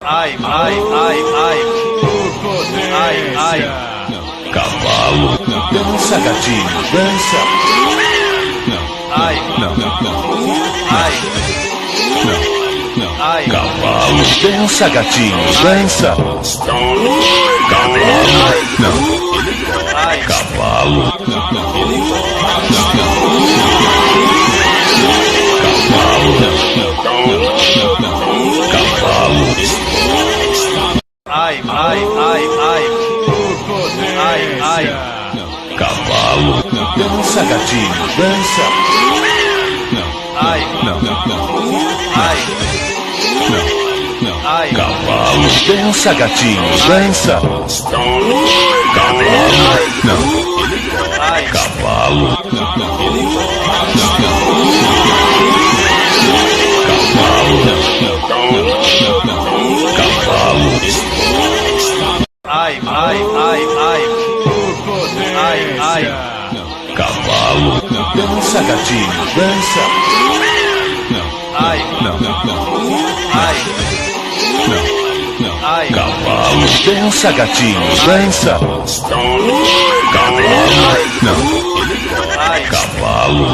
Ai, ai, ai, ai. Ai, ai. Cavalo. Dança, gatinho, dança. Ai, ai. Ai, Cavalo. Dança, gatinho, dança. ai, Cavalo. ai, ai, ai, ai. Ai, ai. Cavalo. Dança, gatinho, dança. Ai, ai. Ai, Cavalo. Dança, gatinho, dança. ai, Cavalo. ai, ai, ai, ai. Ai, ai. Cavalo. Dança, gatinho, dança. Ai, ai. Ai, Cavalo. Dança, gatinho, dança. ai, Cavalo.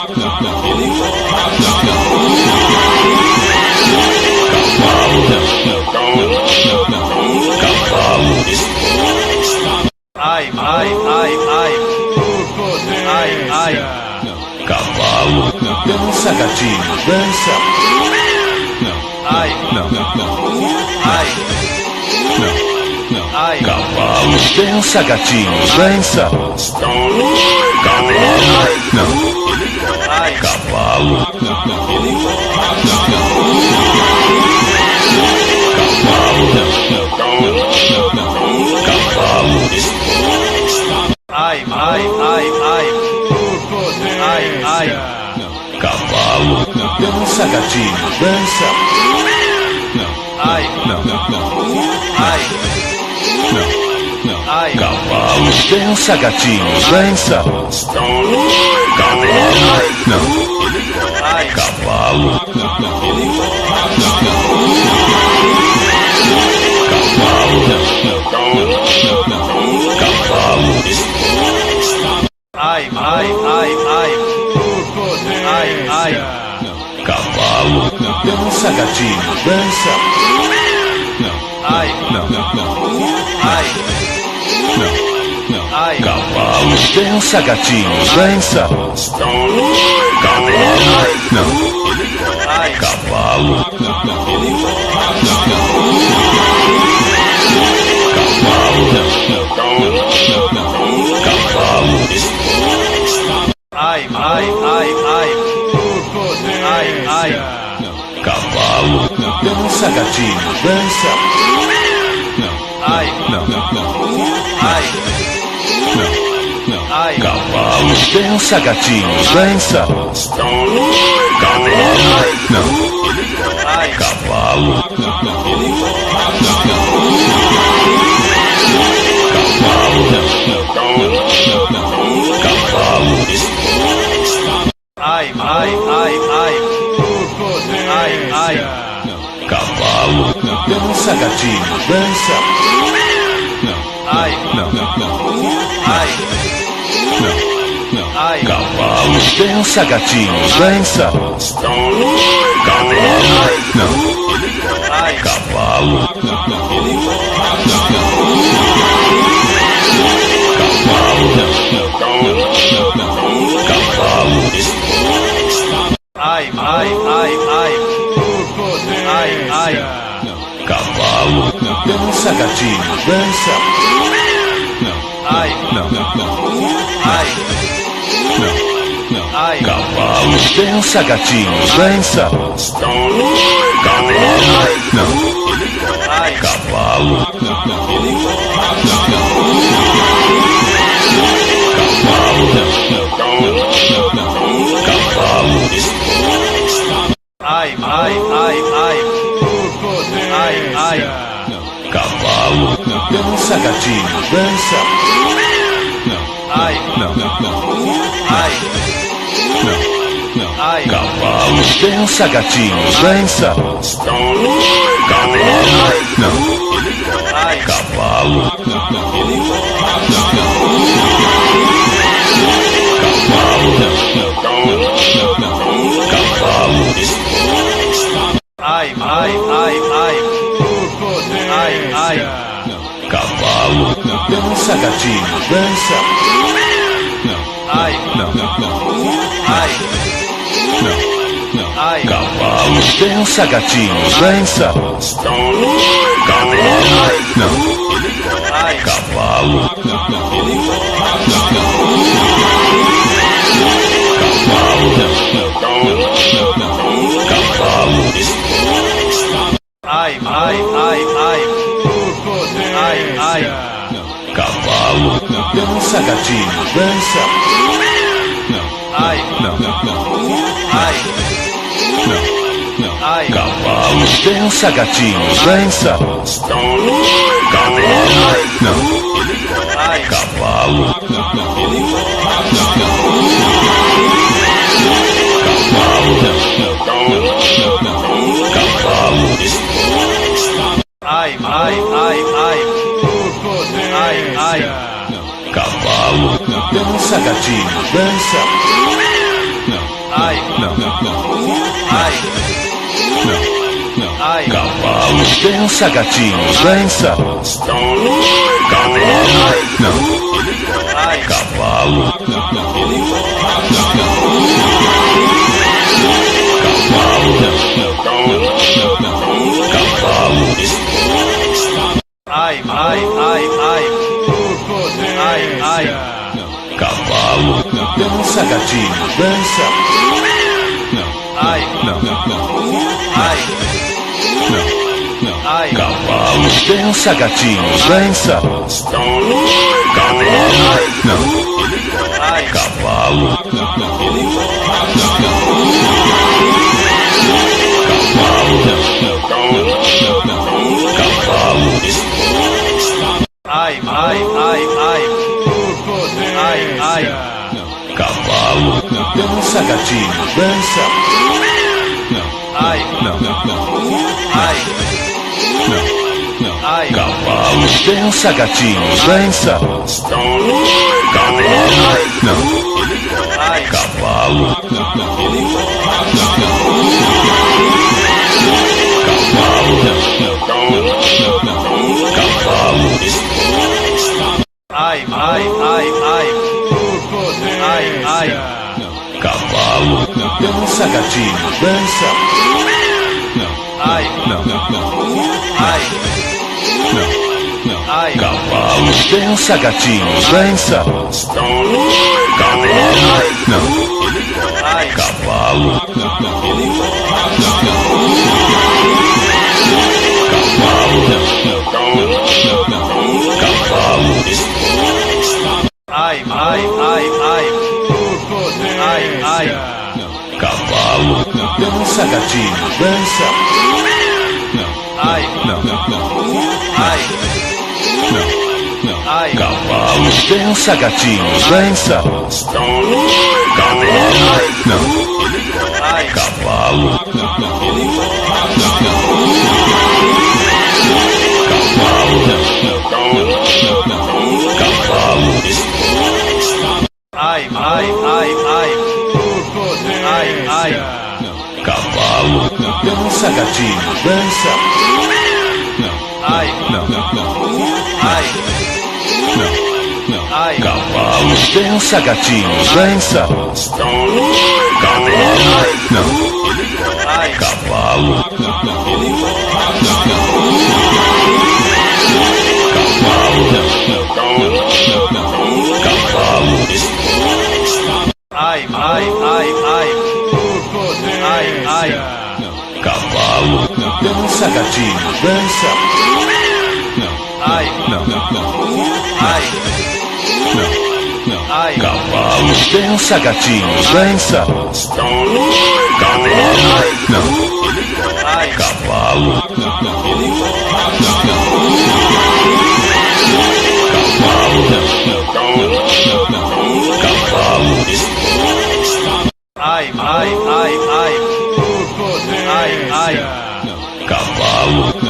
ai, ai, ai, ai. Ai, ai. Cavalo. Dança, gatinho, dança. Ai, ai. Ai, Cavalo. Dança, gatinho, dança. ai, Cavalo. ai, ai, ai, ai. Ai, ai. Cavalo. Dança, gatinho, dança. Ai, ai. Ai, Cavalo. Dança, gatinho, dança. ai, Cavalo. ai, ai, ai, ai. Ai, ai. Cavalo. Dança, gatinho, dança. Ai, ai. Ai, Cavalo. Dança, gatinho, dança. ai, Cavalo. ai, ai, ai, ai. Ai, ai. Cavalo. Dança, gatinho, dança. Ai, ai. Ai, Cavalo. Dança, gatinho, dança. ai, Cavalo. ai, ai, ai, ai. Ai, ai. Cavalo. Dança, gatinho, dança. Ai, ai. Ai, Cavalo. Dança, gatinho, dança. ai, Cavalo. ai, ai, ai, ai. Ai, ai. Cavalo. Dança, gatinho, dança. Ai, ai. Ai, Cavalo. Dança, gatinho, dança. ai, Cavalo. ai, ai, ai, ai. Ai, ai. Cavalo. Dança, gatinho, dança. Ai, ai. Ai, Cavalo. Dança, gatinho, dança. Não. Cavalo. Cavalo. Ai, Cavalo. Dança, gatinho, dança. ai, Cavalo. Dança, gatinho, dança. Cavalo. Não. Cavalo. Cavalo. Cavalo. Dança, gatinho, dança. Cavalo. Dança, gatinho, dança. Cavalo. Não. Cavalo. Cavalo. Cavalo. Dança, gatinho, dança. Cavalo. Dança, gatinho, dança. Cavalo. Não. Cavalo. Cavalo. Cavalo. Dança, gatinho, dança. Cavalo. Dança, gatinho, dança. Cavalo. Não. Cavalo. Cavalo. Cavalo. Dança, gatinho, dança. Cavalo. Dança, gatinho, dança. Cavalo. Não. Cavalo. Cavalo. Cavalo. Dança, gatinho, dança. Cavalo. Dança, gatinho, dança. Cavalo. Não. Cavalo. Cavalo. Cavalo. Dança, gatinho, dança. Cavalo. Dança, gatinho, dança. Cavalo. Não. Cavalo. Cavalo. Cavalo. Dança, gatinho, dança. Cavalo. Dança, gatinho, dança. Cavalo. Não. Cavalo. Cavalo. Cavalo. Dança, gatinho, dança. Cavalo. Dança, gatinho, dança. Cavalo. Não. Cavalo. Cavalo. Cavalo.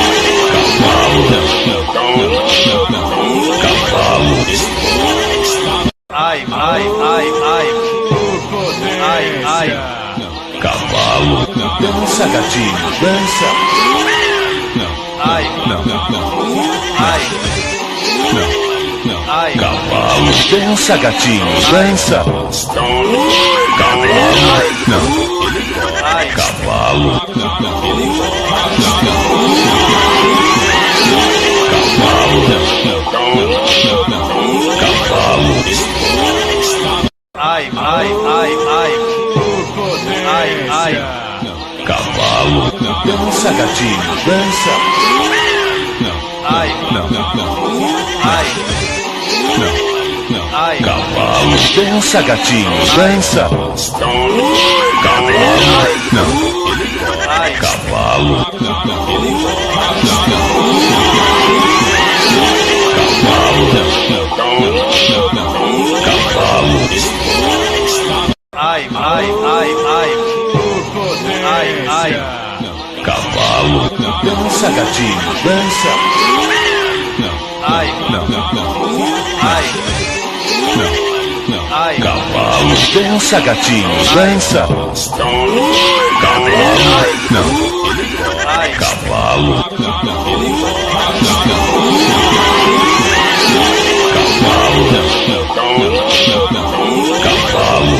Cavalo. Ai, ai, ai, ai. Ai, ai. Cavalo. Dança, gatinho, dança. Ai, ai. Ai, Cavalo. Dança, gatinho, dança. Cavalo. ai, Cavalo. Ai, ai, ai, ai. Ai, ai. Cavalo. Dança, gatinho, dança. Ai, ai. Ai, Cavalo. Dança, gatinho, dança. Cavalo. Não. ai, Cavalo. ai, ai, ai, ai. Ai, ai. Cavalo. Dança, gatinho, dança. Ai, ai. Ai, Cavalo. Dança, gatinho, dança. Cavalo. Não. ai, Cavalo. Cavalo.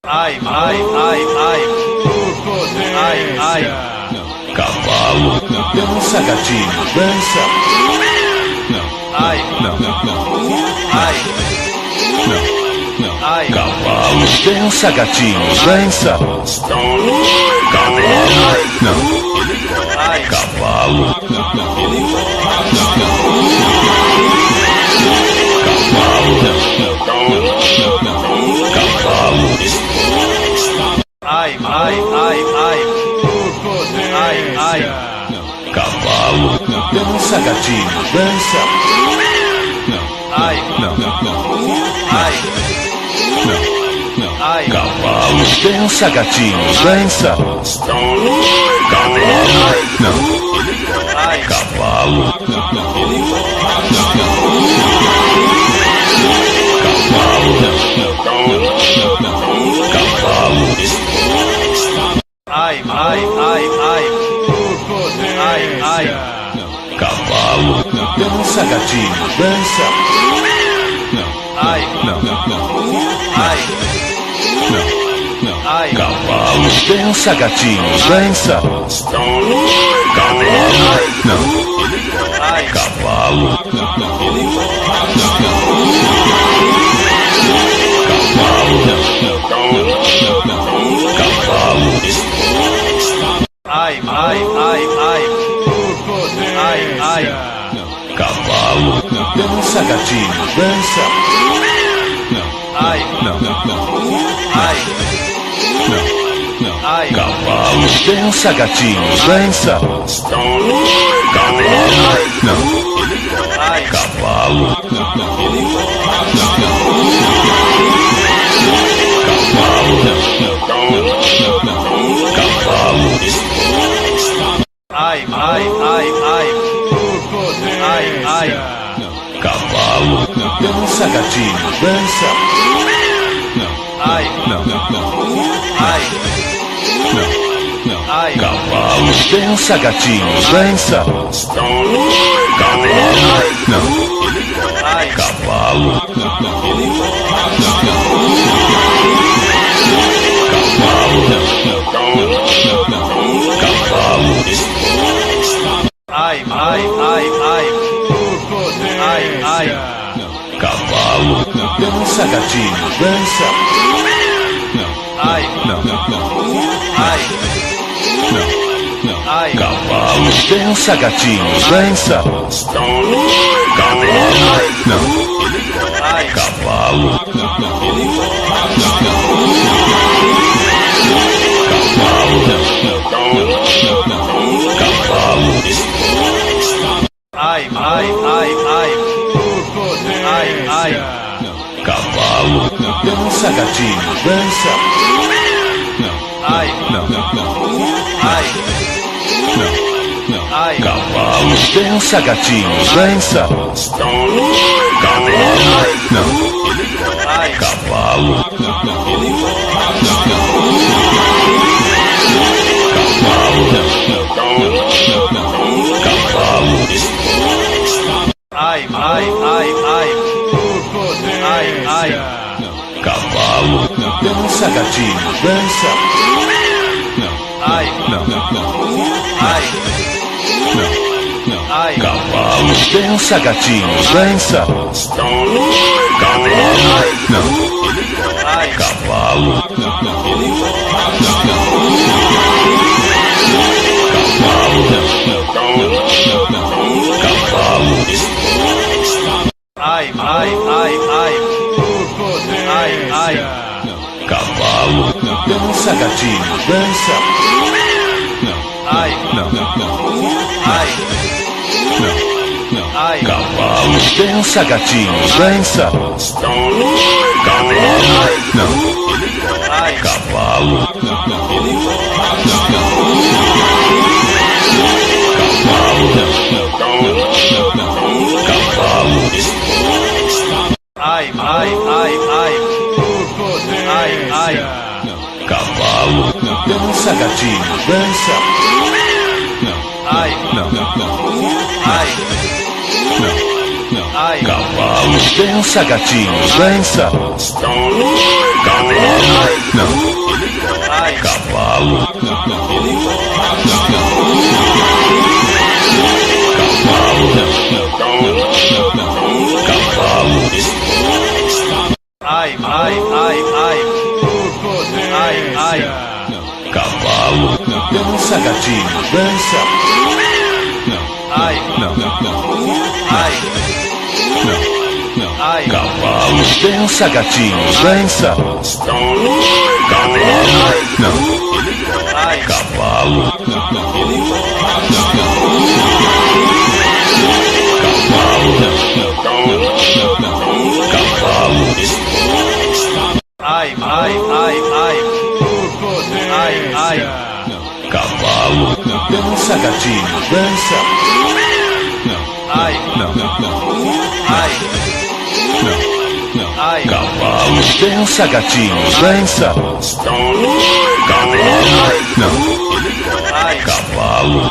ai, ai, ai, ai. Ai, ai. Cavalo. Dança, gatinho, dança. Ai, ai. Ai, Cavalo. Dança, gatinho, dança. Cavalo. Não. ai, Cavalo. Cavalo. ai, ai, ai, ai. Ai, ai. Cavalo. Dança, gatinho, dança. Ai, ai. Ai, Cavalo. Dança, gatinho, dança. Cavalo. Não. ai, Cavalo. Cavalo. ai, ai, ai, ai. Ai, ai. Cavalo. Dança, gatinho, dança. Ai, ai. Ai, Cavalo. Dança, gatinho, dança. Cavalo. Não. ai, Cavalo. Cavalo. ai, ai, ai, ai. Ai, ai. Cavalo. Dança, gatinho, dança. Ai, ai. Ai, Cavalo. Dança, gatinho, dança. Cavalo. Não. ai, Cavalo. Cavalo. ai, ai, ai, ai. Ai, ai. Cavalo. Dança, gatinho, dança. Ai, ai. Ai, Cavalo. Dança, gatinho, dança. Cavalo. Não. ai, Cavalo. Cavalo. ai, ai, ai, ai. Ai, ai. Cavalo. Dança, gatinho, dança. Ai, ai. Ai, Cavalo. Dança, gatinho, dança. Cavalo. Não. ai, Cavalo. Cavalo. ai, ai, ai, ai. Ai, ai. Cavalo. Dança, gatinho, dança. Ai, ai. Ai, Cavalo. Dança, gatinho, dança. Cavalo. Não. ai, Cavalo. Cavalo. ai, ai, ai, ai. Ai, ai. Cavalo. Dança, gatinho, dança. Ai, ai. Ai, Cavalo. Cavalo, dança gatinho, dança. Cavalo, não. Cavalo, não. Cavalo, não. Cavalo. Ai, Cavalo, dança gatinho, dança. ai, Não. ai, ai, Cavalo, dança gatinho, dança. Cavalo, não. ai, Cavalo, Cavalo, ai, cavalo, dança gatinho, dança. ai, ai, Cavalo, dança gatinho, dança. Cavalo, não. Cavalo, cavalo, ai, cavalo, dança gatinho, dança. ai, ai, Cavalo, dança gatinho, dança. Cavalo, não. Cavalo, cavalo, ai, cavalo, dança gatinho, dança. ai, ai, Cavalo, dança gatinho, dança. Cavalo, não. Cavalo,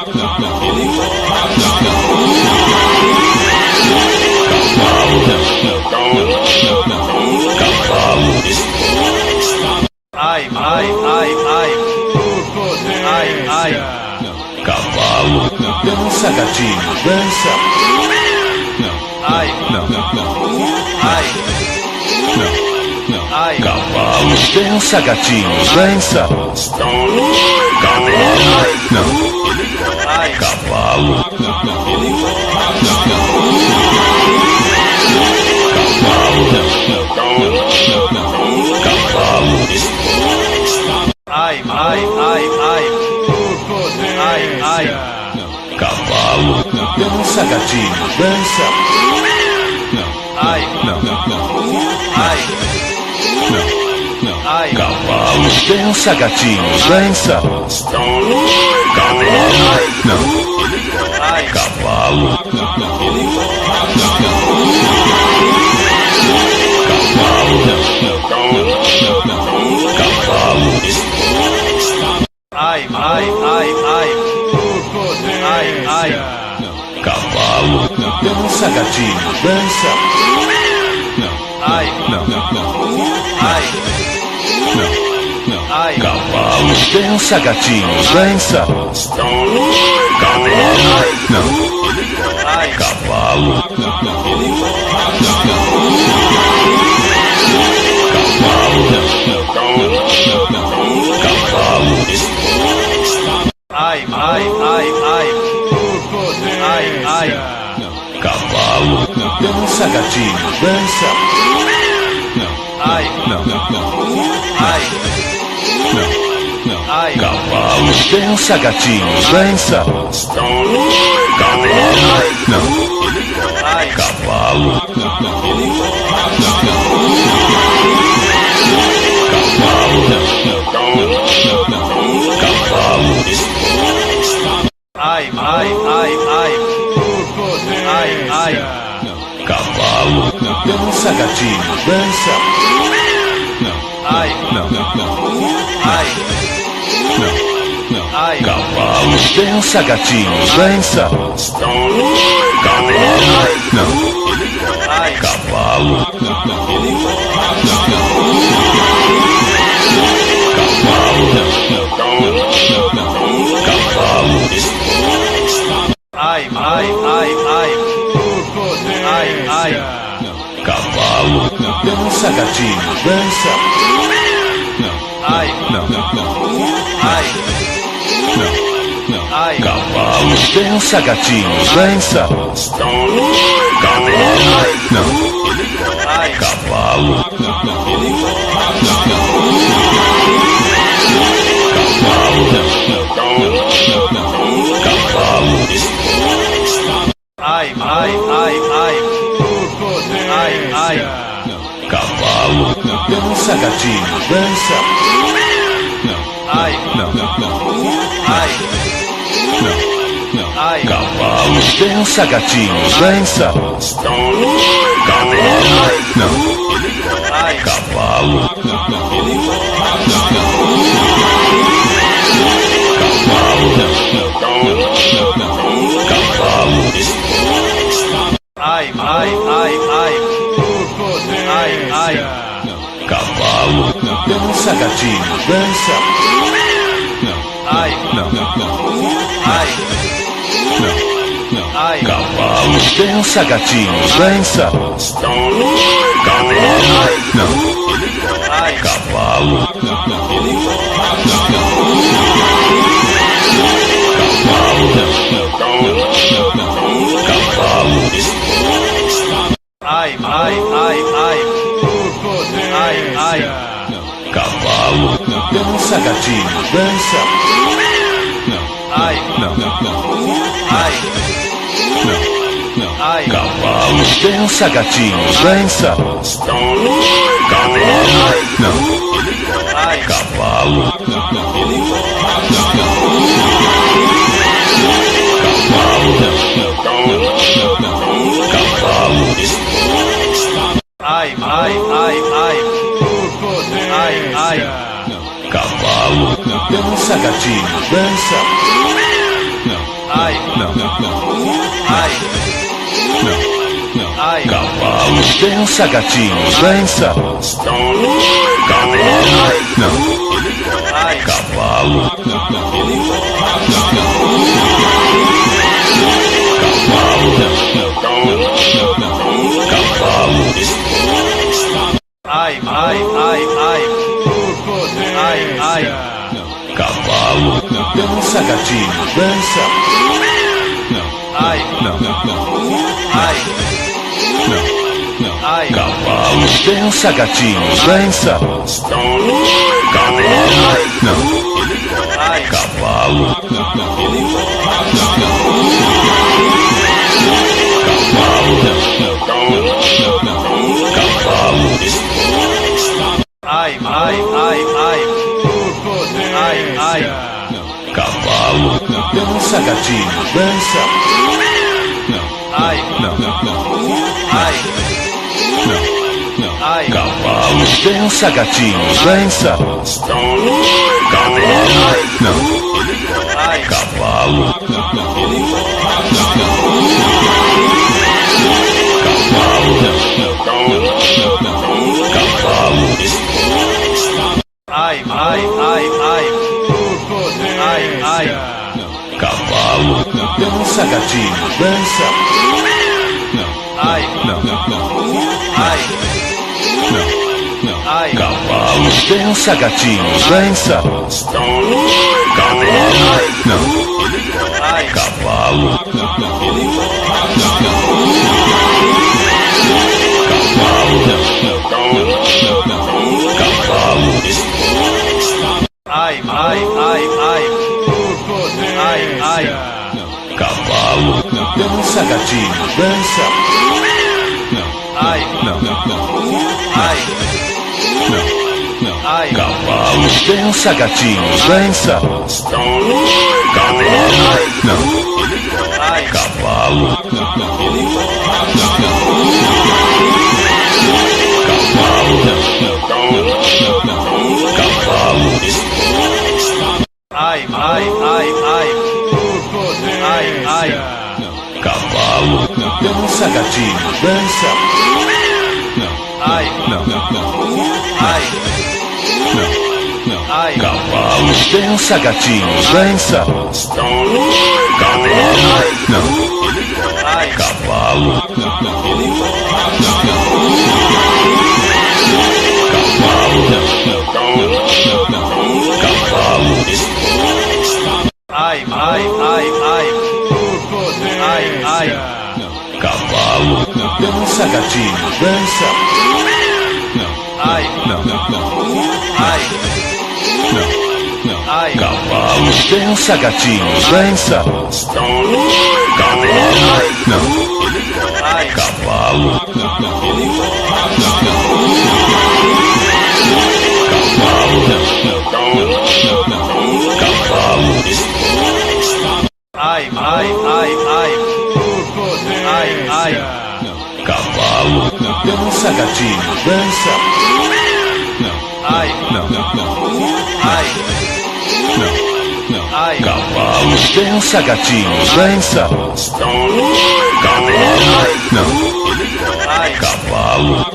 cavalo, ai, cavalo, dança gatinho, dança. ai, ai, Cavalo, dança gatinho, dança. Cavalo, não. Cavalo, cavalo, ai, cavalo, dança gatinho, dança. ai, ai, Cavalo, dança gatinho, dança. Cavalo, não. Cavalo, cavalo, ai, cavalo, dança gatinho, dança. ai, ai, Cavalo, dança gatinho, dança. Cavalo, não. Cavalo, cavalo, ai, cavalo, dança gatinho, dança. ai, ai, Cavalo, dança gatinho, dança. Cavalo, não. Cavalo, cavalo, ai, cavalo, dança gatinho, dança. ai, ai, Cavalo, dança gatinho, dança. Cavalo, não. Cavalo, ai, Cavalo. Dança, gatinho, dança. Ai, Não, não, ai, não. ai, Cavalo. Dança, gatinho, dança. Cavalo. Não. ai, Cavalo. Cavalo. ai, ai, ai, ai, ai, ai, Cavalo. Dança, gatinho, dança. ai, ai, ai, Cavalo. Dança, gatinho, dança. Cavalo. Não. ai, Cavalo. Cavalo. ai, ai, ai, ai, ai, ai, Cavalo. Dança, gatinho, dança. ai, ai, ai, Cavalo. Dança, gatinho, dança. Cavalo. Não. ai, Cavalo. Cavalo. ai, ai, ai, ai, ai, ai, Cavalo. Dança, gatinho, dança. ai, ai, ai, Cavalo. Dança, gatinho, dança. Cavalo. Não. ai, Cavalo. Cavalo. ai, ai, ai, ai, ai, ai, Cavalo. Dança, gatinho, dança. ai, ai, ai, Cavalo. Dança, gatinho, dança. Cavalo. Não. ai, Cavalo. Cavalo. ai, ai, ai, ai, ai, ai, Cavalo. Dança, gatinho, dança. ai, ai, ai, Cavalo. Dança, gatinho, dança. Cavalo. Não. ai, Cavalo. Cavalo. ai, ai, ai, ai, ai, ai, Cavalo. Dança, gatinho, dança. ai, ai, ai, Cavalo. Dança, gatinho, dança. Cavalo. Não. ai, Cavalo. Cavalo. ai, ai, ai, ai, ai, ai, Cavalo. Dança, gatinho, dança. ai, ai, ai, Cavalo. Dança, gatinho, dança. Cavalo. Não. ai, Cavalo. Cavalo. ai, ai, ai, ai, ai, ai, Cavalo. Dança, gatinho, dança. ai, ai, ai, Cavalo. Dança, gatinho, dança. Cavalo. Não. ai, Cavalo. Cavalo. ai, ai, ai, ai, ai, ai, Cavalo. Dança, gatinho, dança. ai, ai, ai, Cavalo. Dança, gatinho, dança. Cavalo. Não. ai, Cavalo. Ai, ai, ai, ai. Ai, ai. Cavalo. Dança, gatinho, dança. Ai, ai. Ai, Cavalo. Dança, gatinho, dança. ai, Cavalo. ai, ai, ai, ai. Ai, ai. Cavalo. Dança, gatinho, dança. Ai, ai. Ai, Cavalo. Dança, gatinho, dança. ai, Cavalo.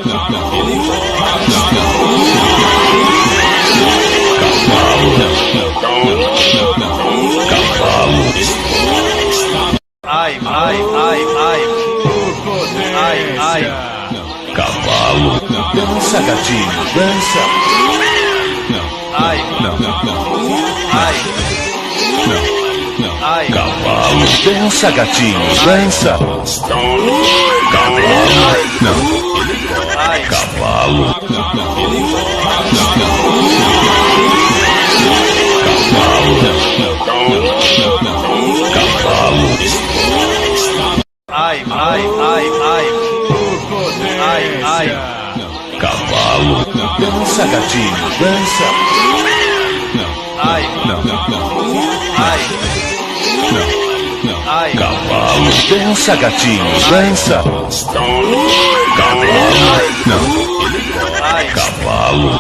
ai, ai, ai, ai. Ai, ai. Cavalo. Dança, gatinho, dança. Ai, ai. Ai, Cavalo. Dança, gatinho, dança. ai, Cavalo. ai, ai, ai, ai. Ai, ai. Cavalo. Dança, gatinho, dança. Ai, ai. Ai, Cavalo. Dança, gatinho, dança. ai, Cavalo.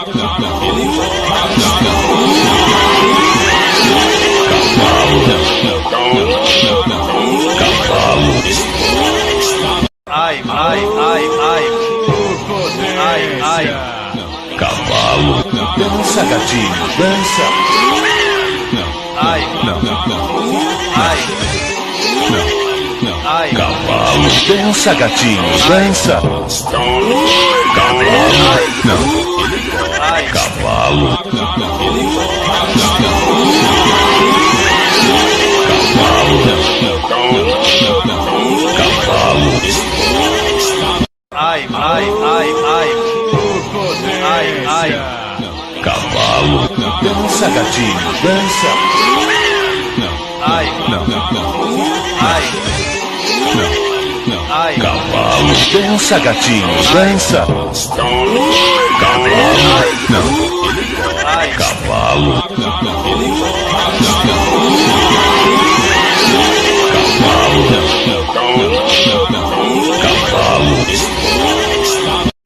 ai, ai, ai, ai. Ai, ai. Cavalo. Dança, gatinho, dança. Ai, ai. Ai, Cavalo. Dança, gatinho, dança. ai, Cavalo. ai, ai, ai, ai. Ai, ai. Cavalo. Dança, gatinho, dança. Ai, ai. Ai, Cavalo. Dança, gatinho, dança. ai, Cavalo.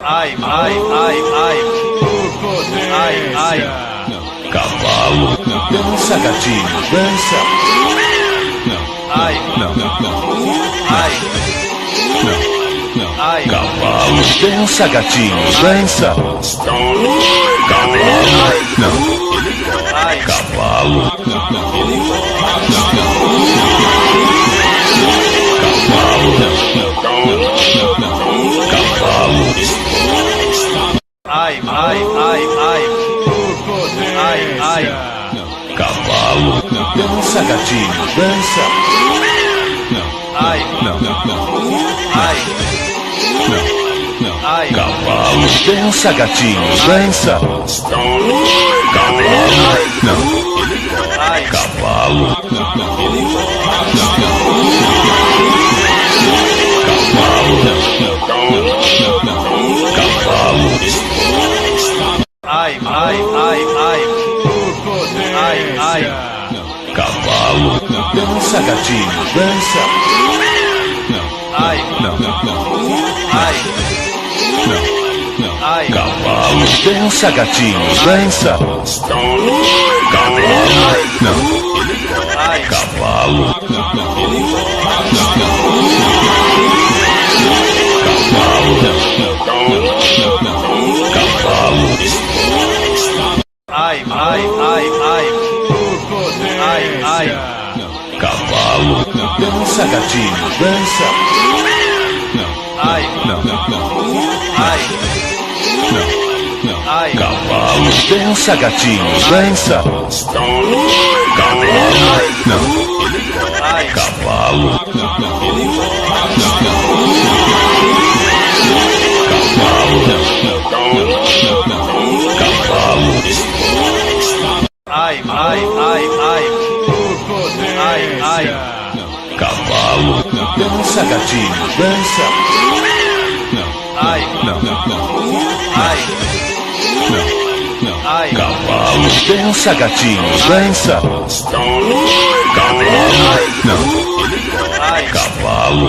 ai, ai, ai, ai. Ai, ai. Cavalo. Dança, gatinho, dança. Ai, ai. Ai, Cavalo. Dança, gatinho, dança. ai, Cavalo. ai, ai, ai, ai. Ai, ai. Cavalo. Dança, gatinho, dança. Ai, ai. Ai, Cavalo. Dança, gatinho, dança. ai, Cavalo. ai, ai, ai, ai. Ai, ai. Cavalo. Dança, gatinho, dança. Ai, ai. Ai, Cavalo. Dança, gatinho, dança. ai, Cavalo. ai, ai, ai, ai. Ai, ai. Cavalo. Dança, gatinho, dança. Ai, ai. Ai, Cavalo, dança gatinho, dança. Cavalo, não. Cavalo, cavalo, ai, cavalo, dança gatinho, dança. Cavalo, dança gatinho, dança. Cavalo, não. Cavalo,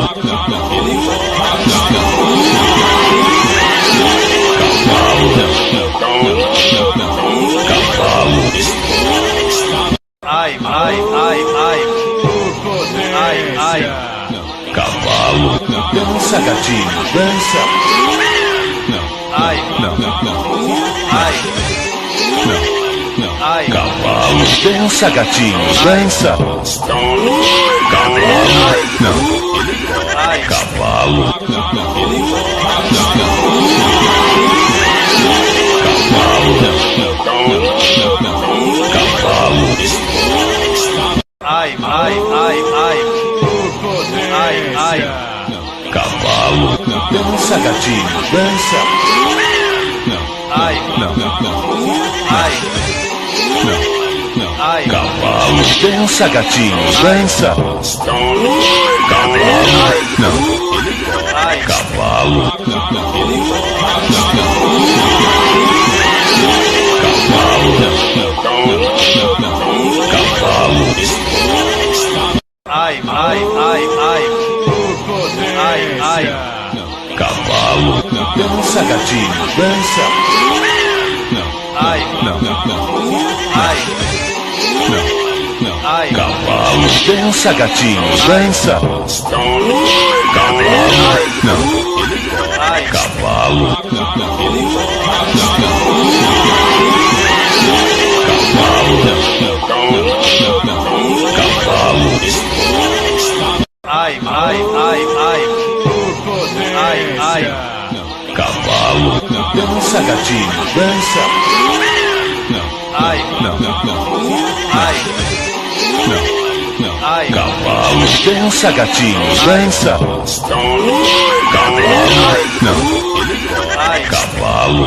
cavalo, cavalo, dança gatinho, dança. Cavalo, dança gatinho, dança. Cavalo, não. Cavalo, cavalo, dança gatinho, dança. Cavalo, dança gatinho, dança. Cavalo, não. Cavalo, cavalo, dança gatinho, dança. Cavalo, dança gatinho, dança. Cavalo, não. Cavalo, cavalo, dança gatinho, dança. Cavalo, dança gatinho, dança. Cavalo, não. Cavalo,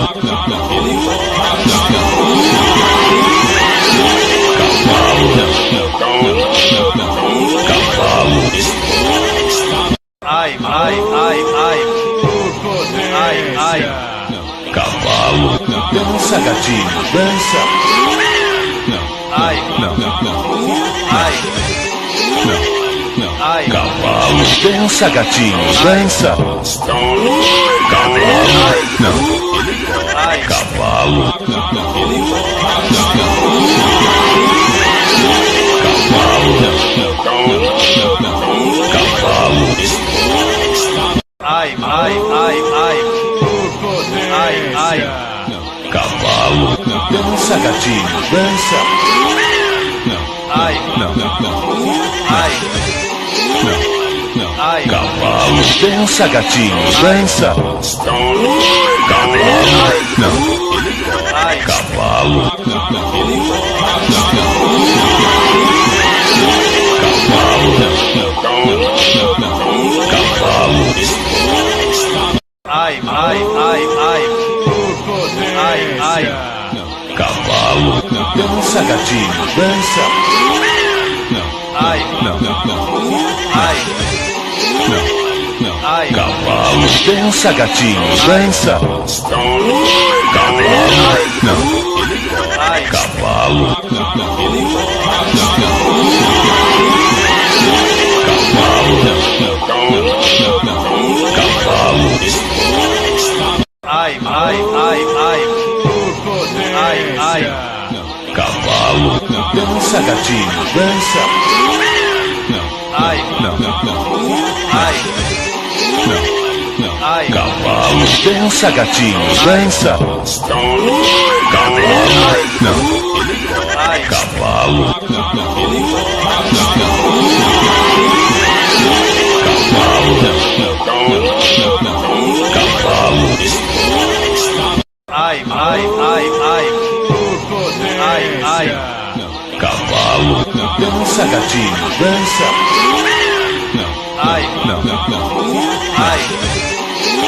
cavalo, dança gatinho, dança. Cavalo, dança gatinho, dança. Cavalo, não. Cavalo, cavalo, dança gatinho, dança. Cavalo, dança gatinho, dança. Cavalo, não. Cavalo, cavalo, dança gatinho, dança. Cavalo, dança gatinho, dança. Cavalo, não. Cavalo, cavalo, dança gatinho, dança. Cavalo, dança gatinho, dança. Cavalo, não. Cavalo, cavalo, dança gatinho, dança. Ai, Não, não, ai,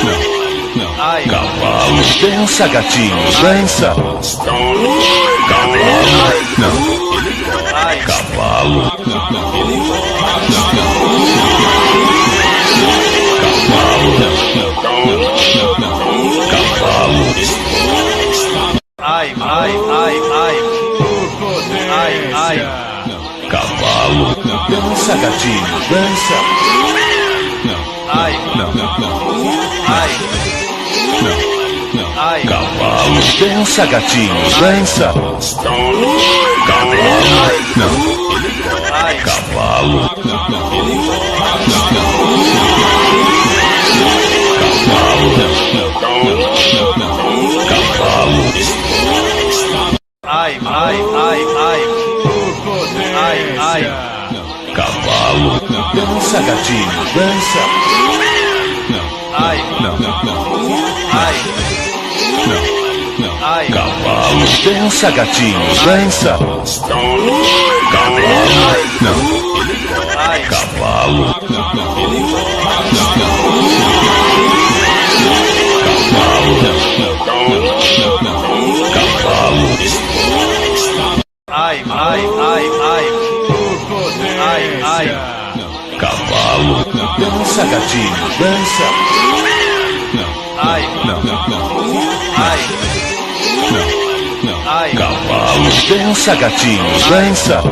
não. ai, Cavalo, dança gatinho, dança. Cavalo, não. ai, Cavalo, não. Cavalo, ai, ai, ai, ai, ai, ai, cavalo, dança gatinho, dança. ai, ai, ai, Cavalo, dança gatinho, dança. Cavalo, não. ai, Cavalo, cavalo, ai, ai, ai, ai, ai, ai, cavalo, dança gatinho, dança. ai, ai, ai, Cavalo, dança gatinho, dança. Cavalo, não. ai, Cavalo, cavalo, ai, ai, ai, ai, ai, ai, cavalo, dança gatinho, dança. ai, ai, ai, Cavalo, dança gatinho, dança.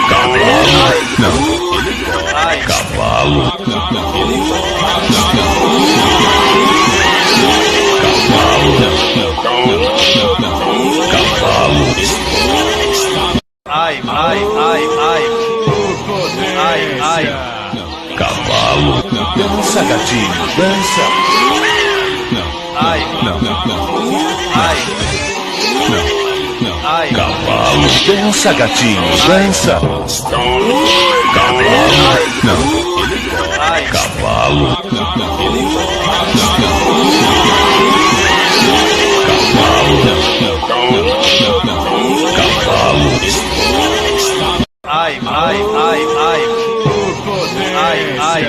Cavalo, não. ai, Cavalo, cavalo, ai, ai, ai, ai, ai, ai, cavalo, dança gatinho, dança. ai, ai, ai, Cavalo, dança gatinho, dança. Cavalo, não. ai, Cavalo, cavalo, ai, ai, ai, ai, ai, ai,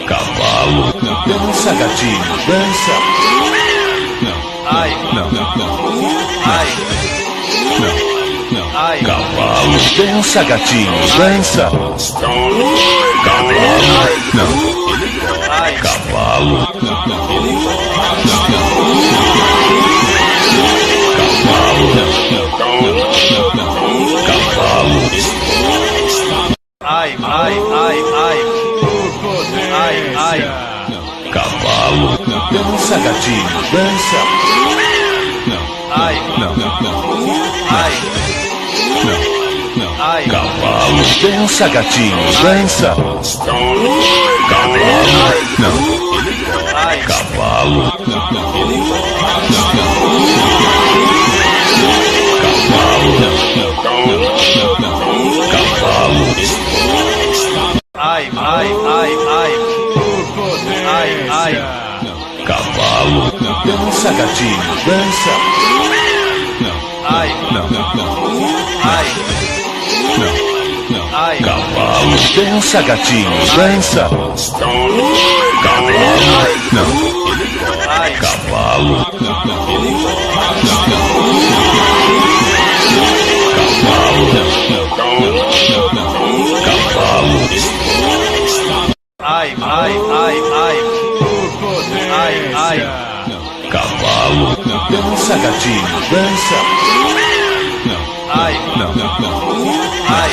cavalo, dança gatinho, dança. ai, ai, ai, Cavalo, dança gatinho, dança. Cavalo, não. ai, Cavalo, cavalo, ai, ai, ai, ai, ai, ai, cavalo, dança gatinho, dança. ai, ai, ai, Cavalo, dança gatinho, dança. Cavalo, não. ai, Cavalo, cavalo, ai, ai, ai, ai, ai, ai, cavalo, dança gatinho, dança. ai, ai, ai, Cavalo, dança gatinho, dança. Cavalo, não. ai, Cavalo, cavalo, ai, ai, ai, ai, ai, ai, cavalo, dança gatinho, dança. ai, ai,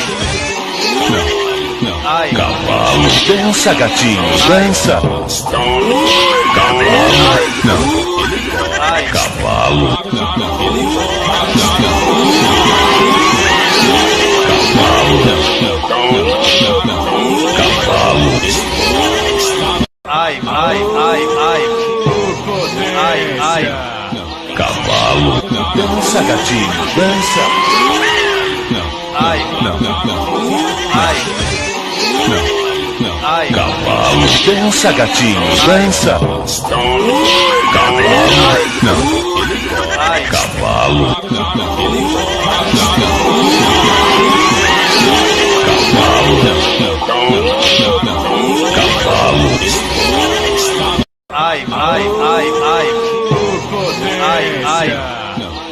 ai, Cavalo, dança gatinho, dança. Cavalo, não. ai, Cavalo, cavalo, ai, ai, ai, ai, ai, ai, cavalo, dança gatinho, dança. ai, ai, ai, Cavalo, dança gatinho, dança. Cavalo, não. ai, Cavalo, Ai, ai, ai, ai. Ai, ai.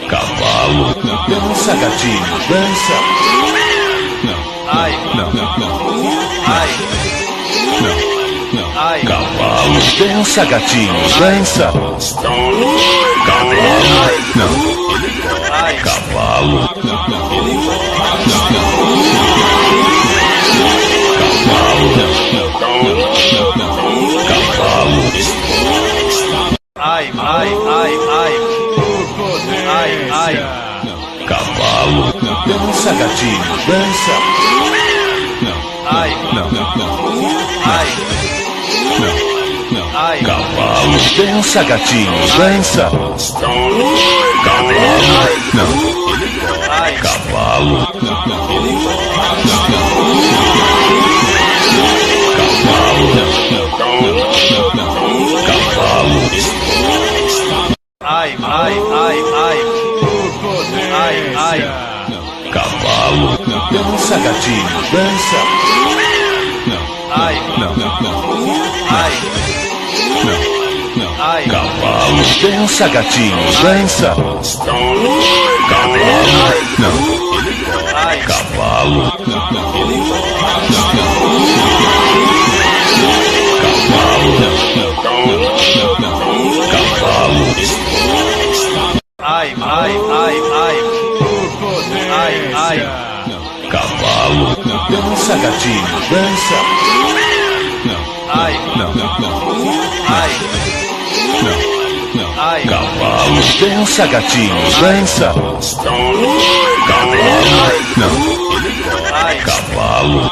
Cavalo. Dança, gatinho, dança. Ai, ai. Ai, Cavalo. Dança, gatinho, dança. Cavalo. ai, Cavalo. ai, ai, ai, ai. Ai, ai. Cavalo. Dança, gatinho, dança. Ai, ai. Ai, Cavalo. Dança, gatinho, dança. ai, Cavalo. ai, ai, ai, ai. Ai, ai. Cavalo. Dança, gatinho, dança. Ai, ai. Ai, Cavalo. Dança, gatinho, dança. ai, Cavalo. ai, ai, ai, ai. Ai, ai. Cavalo. Dança, gatinho, dança. Ai, ai. Ai, Cavalo. Dança, gatinho, dança. ai, Cavalo.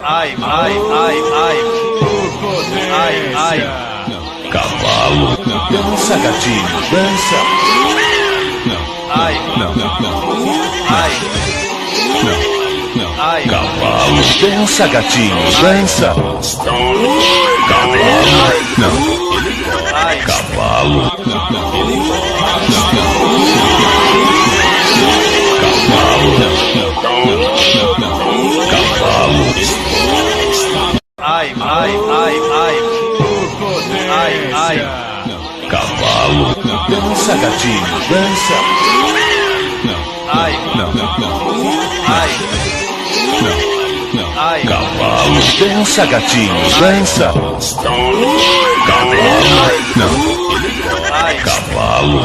ai, ai, ai, ai. Ai, ai. Cavalo. Dança, gatinho, dança. Ai, ai. Ai, Cavalo. Dança, gatinho, dança. ai, Cavalo. ai, ai, ai, ai. Ai, ai. Cavalo. Dança, gatinho, dança. Ai, ai. Ai, Cavalo. Dança, gatinho, dança. ai, Cavalo.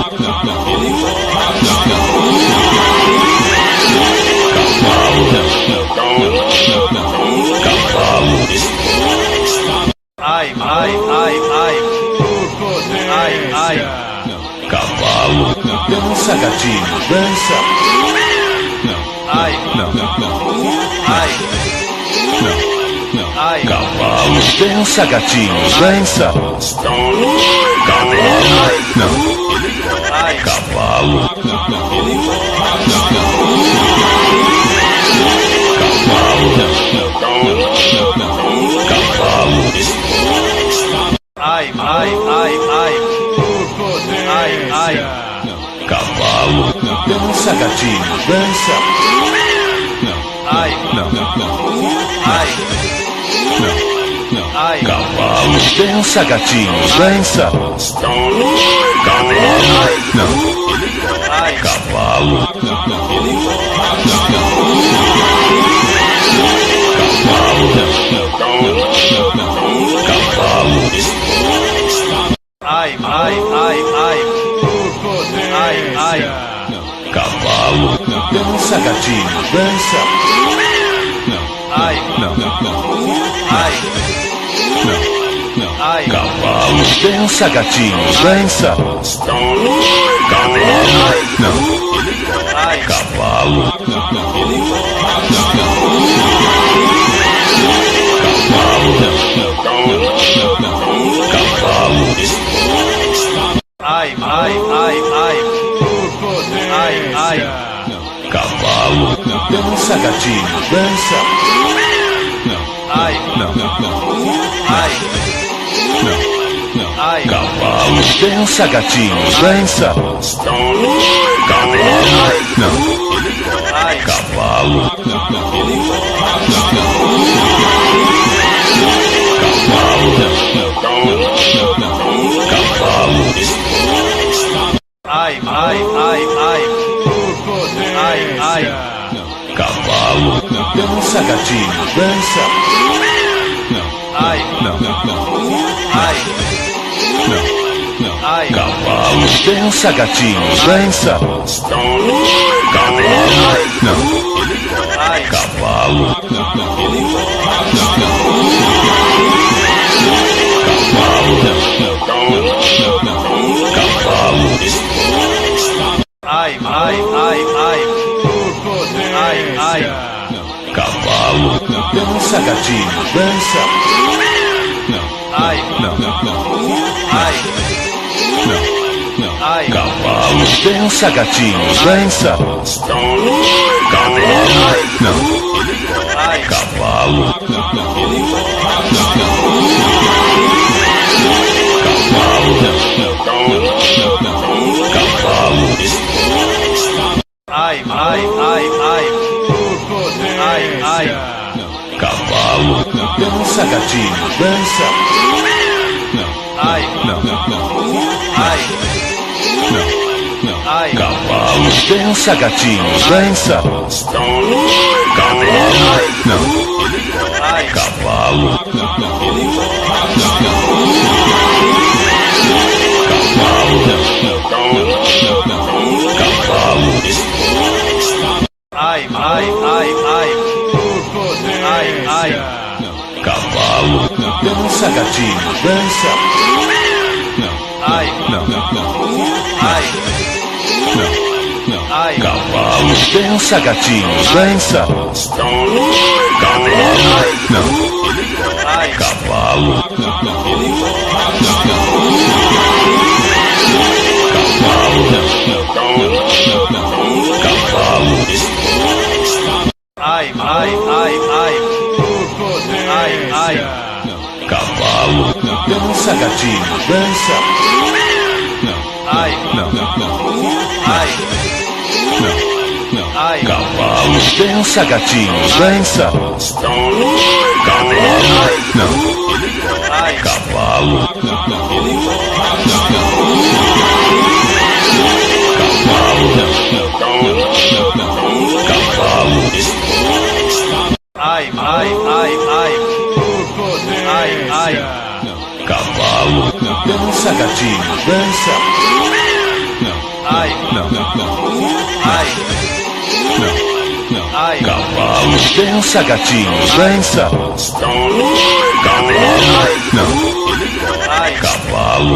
ai, ai, ai, ai. Ai, ai. Cavalo. Dança, gatinho, dança. Ai, ai. Ai, Cavalo. Dança, gatinho, dança. ai, Cavalo. ai, ai, ai, ai. Ai, ai. Cavalo. Dança, gatinho, dança. Ai, ai. Ai, Cavalo. Dança, gatinho, dança. ai, Cavalo. ai, ai, ai, ai. Ai, ai. Cavalo. Dança, gatinho, dança. Ai, ai. Ai, Cavalo. Dança, gatinho, dança. ai, Cavalo. ai, ai, ai, ai. Ai, ai. Cavalo. Dança, gatinho, dança. Ai, ai. ai, cavalo, dança gatinho, dança, cavalo, não, ai, cavalo, cavalo, cavalo, ai, ai, ai, ai, ai, ai, cavalo, dança gatinho, dança, ai, ai, ai, cavalo, dança gatinho, dança, cavalo, não, ai, cavalo, cavalo, ai, ai, ai, ai, ai, ai, cavalo, dança gatinho, dança, ai, ai, ai, cavalo, dança gatinho, dança, cavalo, não, ai, cavalo, cavalo, ai, ai, ai, ai, ai, ai, cavalo, dança gatinho, dança, ai, ai, ai, cavalo, dança gatinho, dança, cavalo, não, ai, cavalo, cavalo, ai, ai, ai, ai, ai, ai, cavalo, dança gatinho, dança, ai, ai, ai, cavalo, dança gatinho, dança, cavalo, não, ai, cavalo, cavalo, ai, ai, ai, ai, ai, ai, cavalo, dança gatinho, dança, ai, ai, ai, cavalo, dança gatinho, dança, cavalo, não, ai, cavalo, cavalo, ai, ai, ai, ai, ai, ai, cavalo, dança gatinho, dança, ai, ai, ai, cavalo, dança gatinho, dança, cavalo, não, ai, cavalo,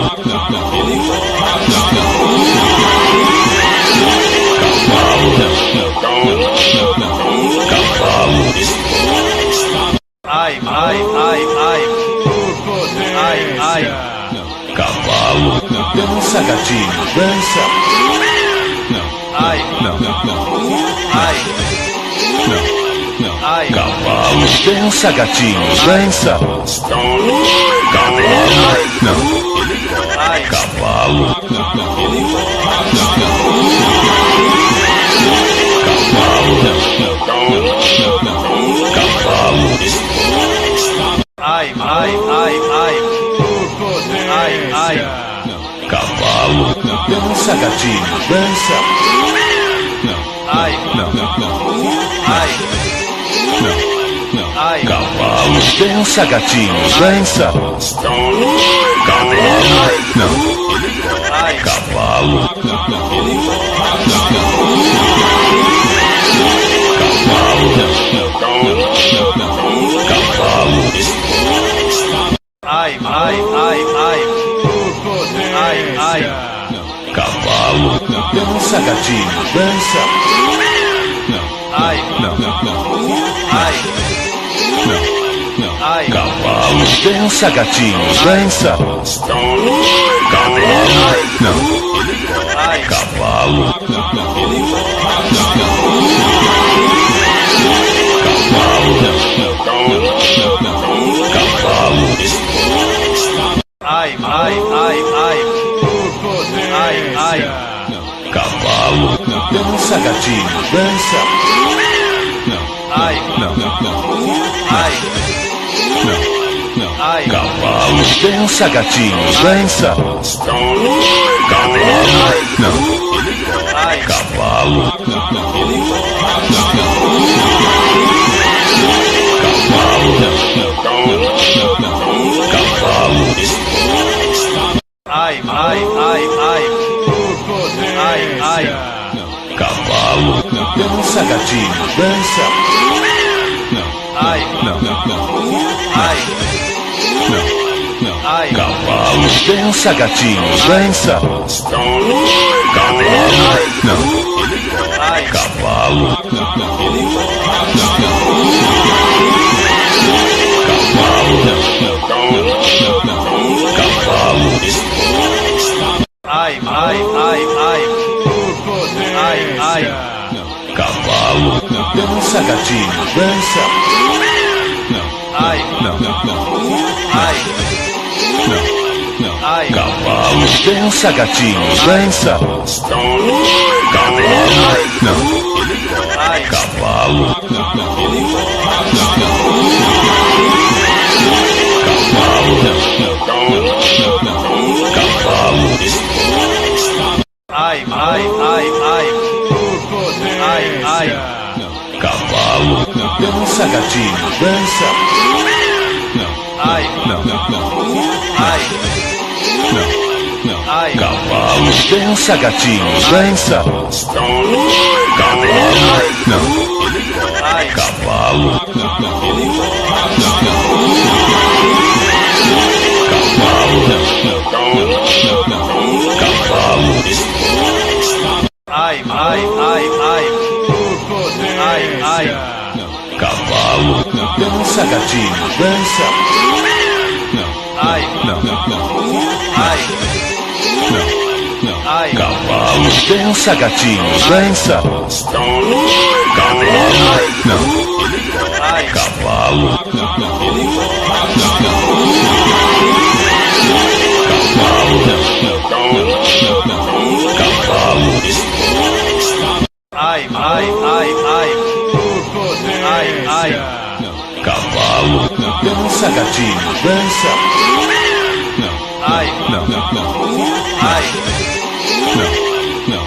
cavalo, ai, ai, ai, ai, ai, ai, cavalo, dança gatinho, dança, ai, ai, ai, cavalo, dança gatinho, dança, cavalo, não, ai, cavalo, cavalo, ai, ai, ai, ai, ai, ai, cavalo, dança gatinho, dança, ai, ai, ai, cavalo, dança gatinho, dança, cavalo, não, ai, cavalo, cavalo, ai, ai, ai, ai, ai, ai, cavalo, dança gatinho, dança, ai, ai, ai, cavalo, dança gatinho, dança, cavalo, não, ai, cavalo, ai, ai, Cavalo. Dança, gatinho, dança. Ai, ai, ai, Cavalo. Dança, gatinho, dança. Cavalo. Não. ai, Cavalo. Cavalo. ai, ai, ai, ai, ai, ai, Cavalo. Dança, gatinho, dança. ai, ai, ai, Cavalo. Dança, gatinho, dança. Cavalo. Não. ai, Cavalo. Cavalo. ai, ai, ai, ai, ai, ai, Cavalo. Dança, gatinho, dança. ai, ai, ai, Cavalo. Dança, gatinho, dança. Cavalo. Não. ai, Cavalo. Cavalo. ai, ai, ai, ai, ai, ai, Cavalo. Dança, gatinho, dança. ai, ai, ai, Cavalo. Dança, gatinho, dança. Cavalo. Não. ai, Cavalo. Cavalo. ai, ai, ai, ai, ai, ai, Cavalo. Dança, gatinho, dança. ai, ai, ai, Cavalo. Dança, gatinho, dança. Cavalo. Não. ai, Cavalo. Cavalo. ai, ai, ai, ai, ai, ai, Cavalo. Dança, gatinho, dança. ai, ai,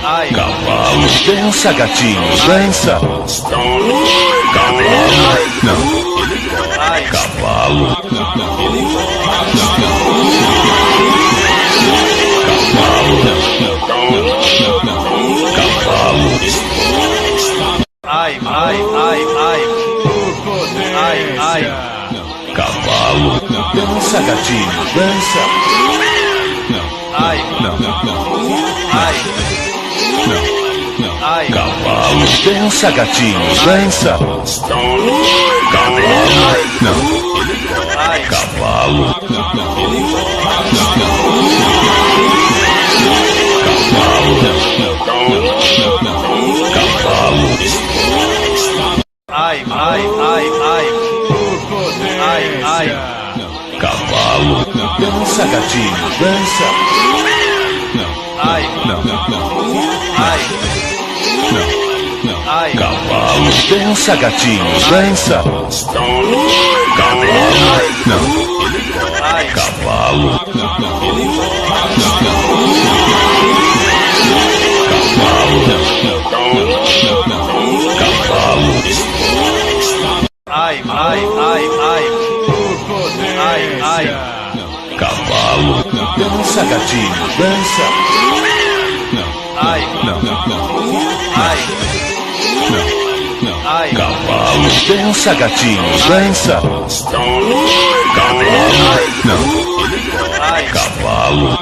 ai, Cavalo. Dança, gatinho, dança. Cavalo. Não. ai, Cavalo. Cavalo. ai, ai, ai, ai, ai, ai, Cavalo. Dança, gatinho, dança. ai, ai, ai, Cavalo. Dança, gatinho, dança. Cavalo. Não. ai, Cavalo. Cavalo. ai, ai, ai, ai, ai, ai, Cavalo. Dança, gatinho, dança. ai, ai, ai, Cavalo. Dança, gatinho, dança. Cavalo. Não. ai, Cavalo. Cavalo. ai, ai, ai, ai, ai, ai, Cavalo. Dança, gatinho, dança. ai, ai, ai, Cavalo. Dança, gatinho, dança. Cavalo. Não. ai, Cavalo.